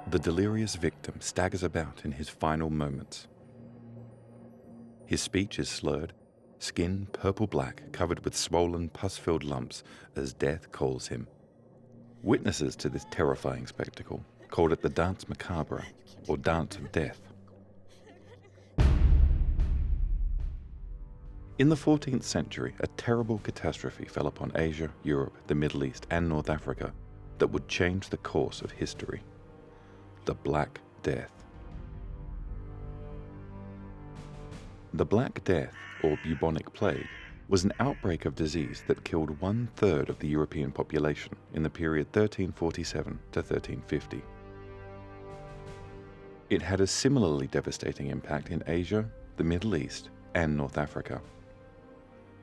The delirious victim staggers about in his final moments. His speech is slurred, skin purple-black covered with swollen, pus-filled lumps as death calls him. Witnesses to this terrifying spectacle called it the Dance Macabre, or Dance of Death. In the 14th century, a terrible catastrophe fell upon Asia, Europe, the Middle East, and North Africa that would change the course of history. The Black Death. The Black Death, or Bubonic Plague, was an outbreak of disease that killed 1/3 of the European population in the period 1347 to 1350. It had a similarly devastating impact in Asia, the Middle East, and North Africa.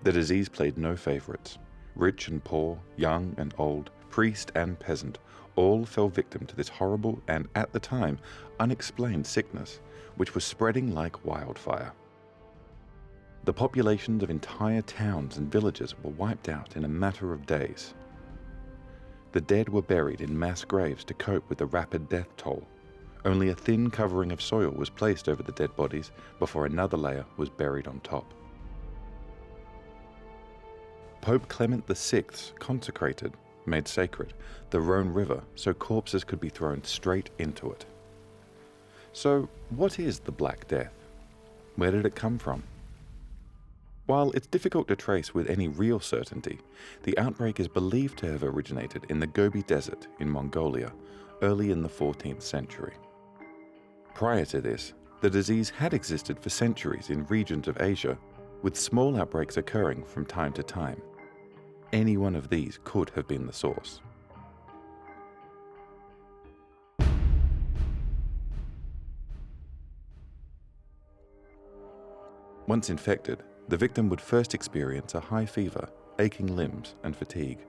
The disease played no favorites. Rich and poor, young and old, priest and peasant, all fell victim to this horrible and, at the time, unexplained sickness, which was spreading like wildfire. The populations of entire towns and villages were wiped out in a matter of days. The dead were buried in mass graves to cope with the rapid death toll. Only a thin covering of soil was placed over the dead bodies before another layer was buried on top. Pope Clement VI consecrated, made sacred, the Rhone River so corpses could be thrown straight into it. So, what is the Black Death? Where did it come from? While it's difficult to trace with any real certainty, the outbreak is believed to have originated in the Gobi Desert in Mongolia, early in the 14th century. Prior to this, the disease had existed for centuries in regions of Asia, with small outbreaks occurring from time to time. Any one of these could have been the source. Once infected, the victim would first experience a high fever, aching limbs, and fatigue.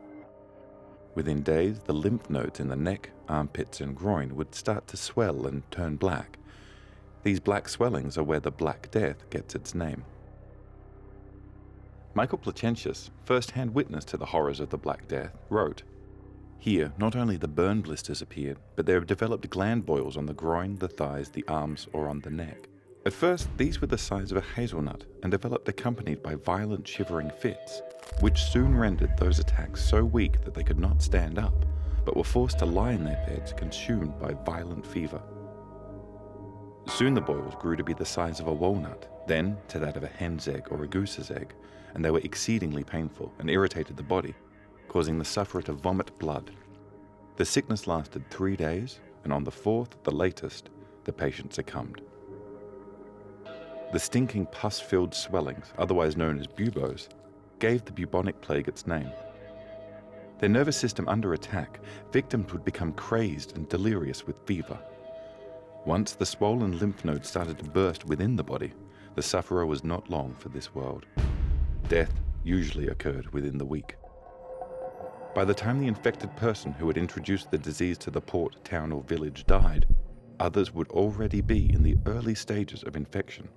Within days, the lymph nodes in the neck, armpits, and groin would start to swell and turn black. These black swellings are where the Black Death gets its name. Michael Platiensis, first-hand witness to the horrors of the Black Death, wrote, "Here, not only the burn blisters appeared, but there have developed gland boils on the groin, the thighs, the arms, or on the neck. At first, these were the size of a hazelnut and developed accompanied by violent shivering fits, which soon rendered those attacks so weak that they could not stand up, but were forced to lie in their beds consumed by violent fever. Soon the boils grew to be the size of a walnut, then to that of a hen's egg or a goose's egg, and they were exceedingly painful and irritated the body, causing the sufferer to vomit blood. The sickness lasted 3 days, and on the 4th, the latest, the patient succumbed." The stinking pus-filled swellings, otherwise known as buboes, gave the bubonic plague its name. Their nervous system under attack, victims would become crazed and delirious with fever. Once the swollen lymph nodes started to burst within the body, the sufferer was not long for this world. Death usually occurred within the week. By the time the infected person who had introduced the disease to the port, town, or village died, others would already be in the early stages of infection.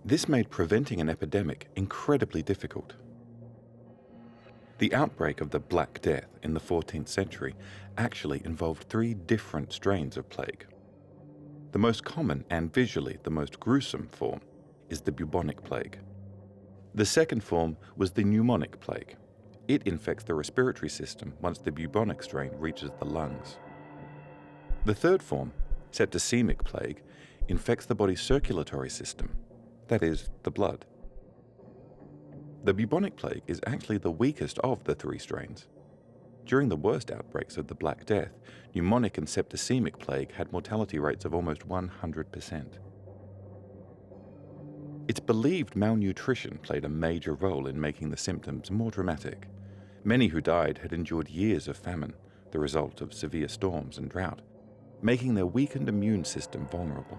This made preventing an epidemic incredibly difficult. The outbreak of the Black Death in the 14th century actually involved 3 different strains of plague. The most common and visually the most gruesome form is the bubonic plague. The second form was the pneumonic plague. It infects the respiratory system once the bubonic strain reaches the lungs. The third form, septicemic plague, infects the body's circulatory system, that is, the blood. The bubonic plague is actually the weakest of the 3 strains. During the worst outbreaks of the Black Death, pneumonic and septicemic plague had mortality rates of almost 100%. It's believed malnutrition played a major role in making the symptoms more dramatic. Many who died had endured years of famine, the result of severe storms and drought, making their weakened immune system vulnerable.